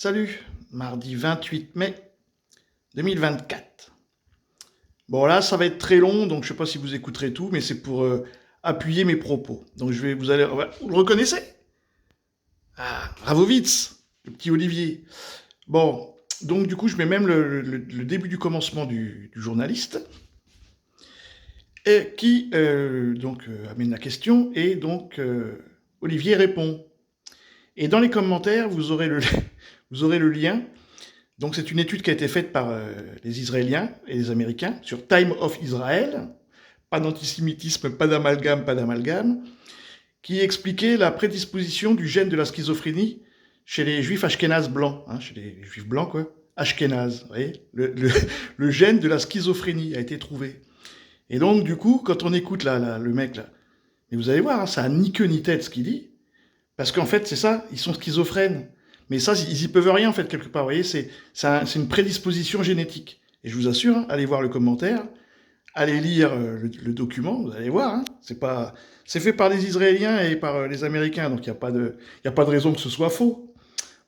Salut, mardi 28 mai 2024. Bon là, ça va être très long, donc je sais pas si vous écouterez tout, mais c'est pour appuyer mes propos. Donc vous le reconnaissez? Ah, Ravovitz, le petit Olivier. Bon, donc du coup, je mets même le début du commencement du journaliste, et qui amène la question, et donc Olivier répond. Et dans les commentaires, vous aurez le lien. Donc c'est une étude qui a été faite par les Israéliens et les Américains sur Time of Israel, pas d'antisémitisme, pas d'amalgame, qui expliquait la prédisposition du gène de la schizophrénie chez les juifs ashkénazes blancs, hein, chez les juifs blancs quoi, ashkénazes, vous voyez, le gène de la schizophrénie a été trouvé. Et donc du coup, quand on écoute le mec là, et vous allez voir, hein, ça a ni queue ni tête ce qu'il dit, parce qu'en fait c'est ça, ils sont schizophrènes. Mais ça, ils y peuvent rien, en fait, quelque part. Vous voyez, c'est une prédisposition génétique. Et je vous assure, hein, allez voir le commentaire, allez lire le document, vous allez voir. Hein, c'est fait par les Israéliens et par les Américains, donc il n'y a pas de raison que ce soit faux.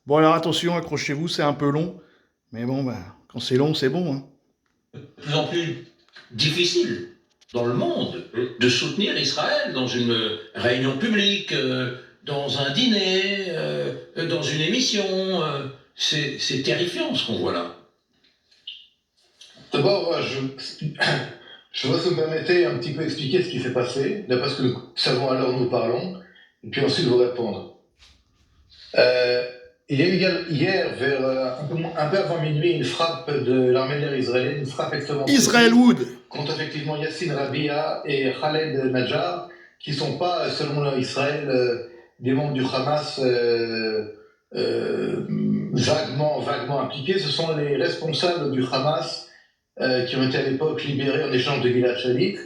Bon, alors attention, accrochez-vous, c'est un peu long. Mais bon, ben, quand c'est long, c'est bon. Hein. De plus en plus difficile dans le monde de soutenir Israël dans une réunion publique, dans un dîner, dans une émission. C'est terrifiant ce qu'on voit là. D'abord, je vais me permettre un petit peu expliquer ce qui s'est passé, d'après ce que nous savons alors nous parlons, et puis ensuite vous répondre. Il y a eu hier, vers un peu avant minuit, une frappe de l'armée de l'air israélienne, une frappe extrêmement Israel Wood contre effectivement Yassine Rabia et Khaled Najjar, qui ne sont pas, selon Israël, des membres du Hamas vaguement impliqués. Ce sont les responsables du Hamas qui ont été à l'époque libérés en échange de Gilad Shalit,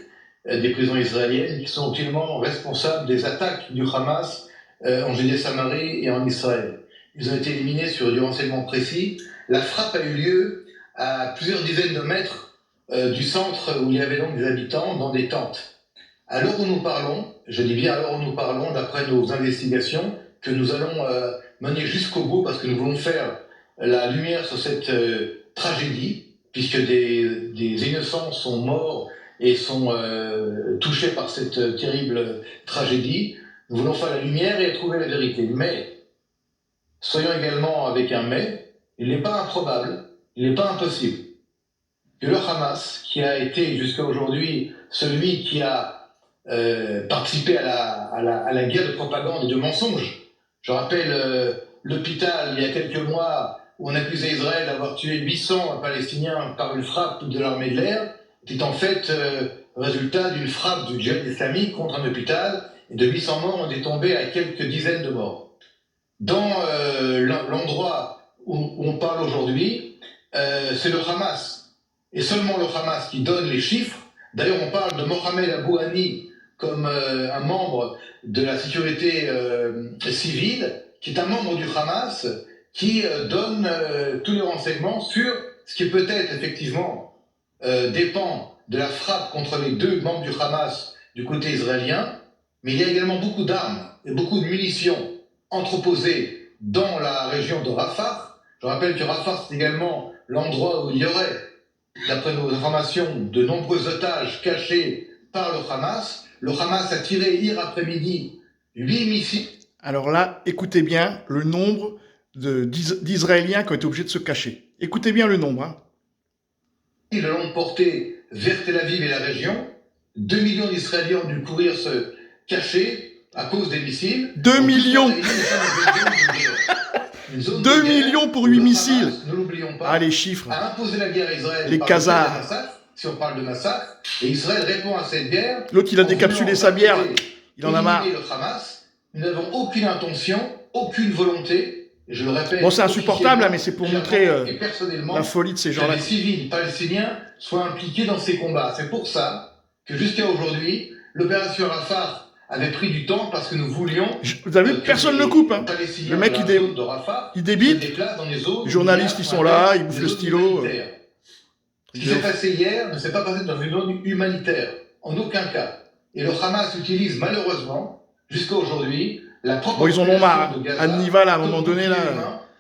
des prisons israéliennes, qui sont actuellement responsables des attaques du Hamas en Judée-Samarie et en Israël. Ils ont été éliminés sur du renseignement précis. La frappe a eu lieu à plusieurs dizaines de mètres du centre où il y avait donc des habitants dans des tentes. À l'heure où nous parlons, je dis bien à l'heure où nous parlons, d'après nos investigations, que nous allons mener jusqu'au bout parce que nous voulons faire la lumière sur cette tragédie, puisque des innocents sont morts et sont touchés par cette terrible tragédie. Nous voulons faire la lumière et trouver la vérité. Mais, soyons également avec un mais, il n'est pas improbable, il n'est pas impossible que le Hamas, qui a été jusqu'à aujourd'hui celui qui a participé à la guerre de propagande et de mensonges. Je rappelle l'hôpital, il y a quelques mois, où on accusait Israël d'avoir tué 800 Palestiniens par une frappe de l'armée de l'air, était en fait résultat d'une frappe du djihad islamique contre un hôpital, et de 800 morts, on est tombé à quelques dizaines de morts. Dans l'endroit où on parle aujourd'hui, c'est le Hamas, et seulement le Hamas qui donne les chiffres. D'ailleurs, on parle de Mohamed Abou Hani comme un membre de la sécurité civile, qui est un membre du Hamas, qui donne tous les renseignements sur ce qui peut-être effectivement dépend de la frappe contre les deux membres du Hamas du côté israélien, mais il y a également beaucoup d'armes et beaucoup de munitions entreposées dans la région de Rafah. Je rappelle que Rafah, c'est également l'endroit où il y aurait, d'après nos informations, de nombreux otages cachés par le Hamas. Le Hamas a tiré hier après-midi 8 missiles. Alors là, écoutez bien le nombre d'Israéliens qui ont été obligés de se cacher. Écoutez bien le nombre. Hein. De longue portée vers Tel Aviv et la région. 2 millions d'Israéliens ont dû courir se cacher à cause des missiles. 2 millions 2 millions pour 8 missiles. Ne l'oublions pas. Ah, les chiffres. A imposé la guerre à Israël. Les Khazars. Si on parle de massacre, et Israël répond à cette guerre. L'autre, il a décapsulé sa bière. Il en a marre. Le Hamas, nous n'avons aucune intention, aucune volonté. Je le répète. Bon, c'est insupportable, mais c'est pour montrer la folie de ces gens-là. Que les civils palestiniens soient impliqués dans ces combats. C'est pour ça que jusqu'à aujourd'hui, l'opération Rafah avait pris du temps parce que nous voulions. Vous avez vu, personne ne le coupe. Hein. Le mec, il débite. Les journalistes, ils sont là, ils bouffent le stylo. Ce qui s'est passé hier ne s'est pas passé dans une zone humanitaire, en aucun cas. Et le Hamas utilise malheureusement, jusqu'à aujourd'hui, la propre. Bon, ils en ont marre. Annival, à un moment donné, là.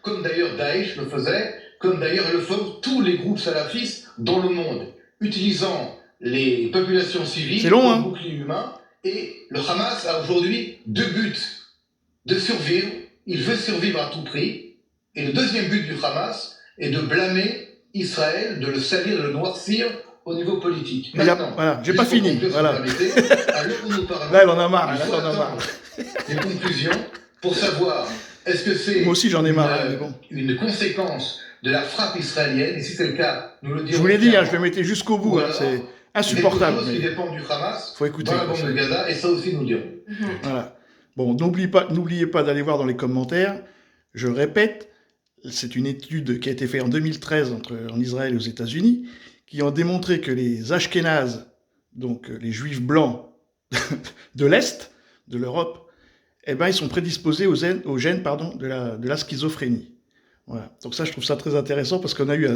comme d'ailleurs Daesh le faisait, comme d'ailleurs le font tous les groupes salafistes dans le monde, utilisant les populations civiles C'est long, comme hein. bouclier humain. Et le Hamas a aujourd'hui 2 buts. De survivre, il veut survivre à tout prix. Et le deuxième but du Hamas est de blâmer Israël, de le salir, de le noircir au niveau politique. Maintenant, voilà, j'ai pas fini. Voilà. À l'heure où nous parlons, Là, elle en a marre. il Là, faut elle en a marre. des conclusions pour savoir est-ce que c'est Moi aussi, j'en ai marre. Mais bon. une conséquence de la frappe israélienne, et si c'est le cas, nous le dirons. Je vous l'ai dit, je le mettais jusqu'au bout. Voilà. Hein, c'est insupportable. Des choses qui dépendent du Hamas faut écouter, dans la bande de Gaza, et ça aussi nous le dirons. Voilà. Bon, n'oubliez pas d'aller voir dans les commentaires. Je le répète, c'est une étude qui a été faite en 2013 en Israël et aux États-Unis, qui ont démontré que les Ashkénazes, donc les Juifs blancs de l'Est, de l'Europe, eh ben, ils sont prédisposés aux gènes de la schizophrénie. Voilà. Donc ça, je trouve ça très intéressant parce qu'on a eu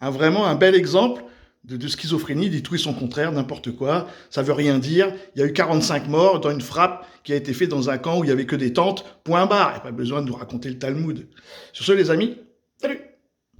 vraiment un bel exemple de schizophrénie, dit tout et son contraire, n'importe quoi, ça veut rien dire. Il y a eu 45 morts dans une frappe qui a été faite dans un camp où il y avait que des tentes, point barre. Il n'y a pas besoin de nous raconter le Talmud. Sur ce, les amis, salut!